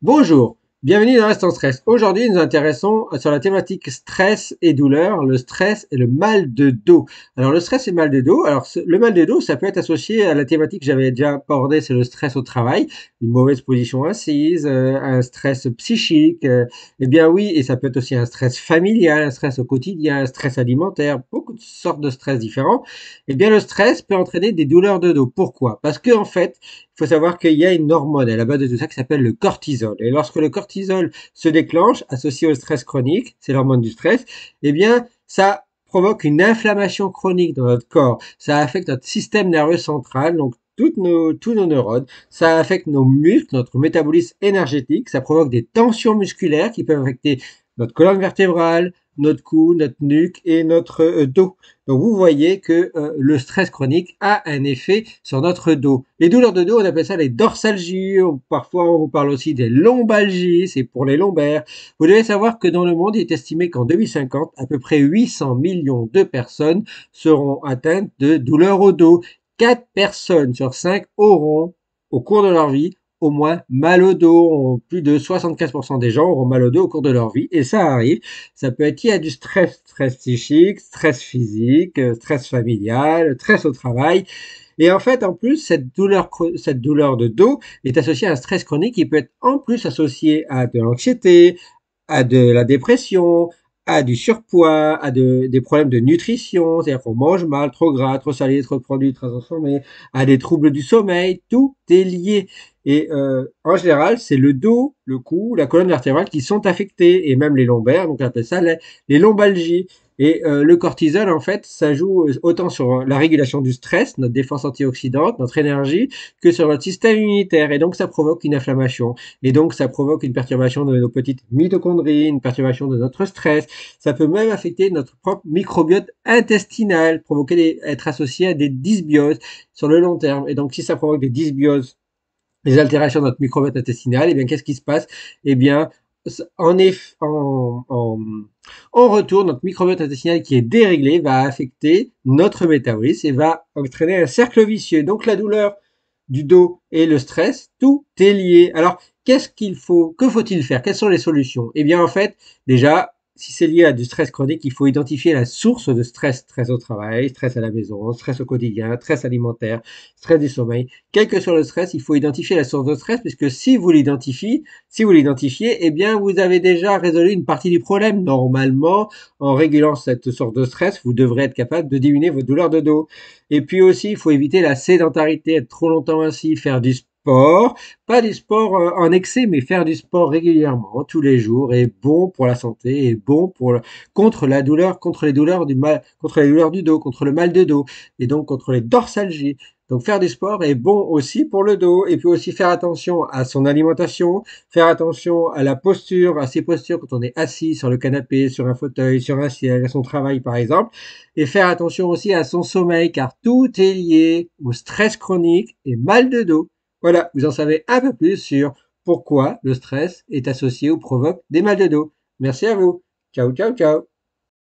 Bonjour, bienvenue dans l'Instant Stress. Aujourd'hui, nous nous intéressons sur la thématique stress et douleur, le stress et le mal de dos. Alors, le stress et le mal de dos, le mal de dos, ça peut être associé à la thématique que j'avais déjà abordée, c'est le stress au travail, une mauvaise position assise, un stress psychique, eh bien oui, et ça peut être aussi un stress familial, un stress au quotidien, un stress alimentaire, beaucoup de sortes de stress différents. Eh bien, le stress peut entraîner des douleurs de dos. Pourquoi? Parce que, en fait, il faut savoir qu'il y a une hormone à la base de tout ça qui s'appelle le cortisol. Et lorsque le cortisol se déclenche, associé au stress chronique, c'est l'hormone du stress, eh bien, ça provoque une inflammation chronique dans notre corps. Ça affecte notre système nerveux central, donc tous nos neurones. Ça affecte nos muscles, notre métabolisme énergétique. Ça provoque des tensions musculaires qui peuvent affecter notre colonne vertébrale, notre cou, notre nuque et notre dos. Donc vous voyez que le stress chronique a un effet sur notre dos. Les douleurs de dos, on appelle ça les dorsalgies, parfois on vous parle aussi des lombalgies, c'est pour les lombaires. Vous devez savoir que dans le monde, il est estimé qu'en 2050, à peu près 800 millions de personnes seront atteintes de douleurs au dos. 4 personnes sur 5 auront, au cours de leur vie, au moins mal au dos. Plus de 75% des gens auront mal au dos au cours de leur vie. Et ça arrive. Ça peut être lié à du stress, stress psychique, stress physique, stress familial, stress au travail. Et en fait, en plus, cette douleur de dos est associée à un stress chronique qui peut être en plus associé à de l'anxiété, à de la dépression, à du surpoids, des problèmes de nutrition, c'est-à-dire qu'on mange mal, trop gras, trop salé, trop de produits très transformés, à des troubles du sommeil, tout est lié. Et en général, c'est le dos, le cou, la colonne vertébrale qui sont affectés, et même les lombaires, donc on appelle ça les lombalgies. Et le cortisol, en fait, ça joue autant sur la régulation du stress, notre défense antioxydante, notre énergie, que sur notre système immunitaire. Et donc, ça provoque une inflammation. Et donc, ça provoque une perturbation de nos petites mitochondries, une perturbation de notre stress. Ça peut même affecter notre propre microbiote intestinal, être associé à des dysbioses sur le long terme. Et donc, si ça provoque des dysbioses, des altérations de notre microbiote intestinal, eh bien, qu'est-ce qui se passe? Eh bien, en retour, notre microbiote intestinal qui est déréglé va affecter notre métabolisme et va entraîner un cercle vicieux. Donc, la douleur du dos et le stress, tout est lié. Alors, que faut-il faire? Quelles sont les solutions? Eh bien, en fait, déjà, si c'est lié à du stress chronique, il faut identifier la source de stress. Stress au travail, stress à la maison, stress au quotidien, stress alimentaire, stress du sommeil. Quel que soit le stress, il faut identifier la source de stress, puisque si vous l'identifiez, eh bien, vous avez déjà résolu une partie du problème. Normalement, en régulant cette source de stress, vous devrez être capable de diminuer vos douleurs de dos. Et puis aussi, il faut éviter la sédentarité, être trop longtemps assis, faire du sport, pas du sport en excès, mais faire du sport régulièrement, tous les jours, est bon pour la santé, est bon contre la douleur, contre les douleurs du dos, contre le mal de dos, et donc contre les dorsalgies. Donc faire du sport est bon aussi pour le dos, et puis aussi faire attention à son alimentation, faire attention à la posture, à ses postures quand on est assis sur le canapé, sur un fauteuil, sur un siège, à son travail par exemple, et faire attention aussi à son sommeil, car tout est lié au stress chronique et mal de dos. Voilà, vous en savez un peu plus sur pourquoi le stress est associé ou provoque des mal de dos. Merci à vous. Ciao, ciao, ciao.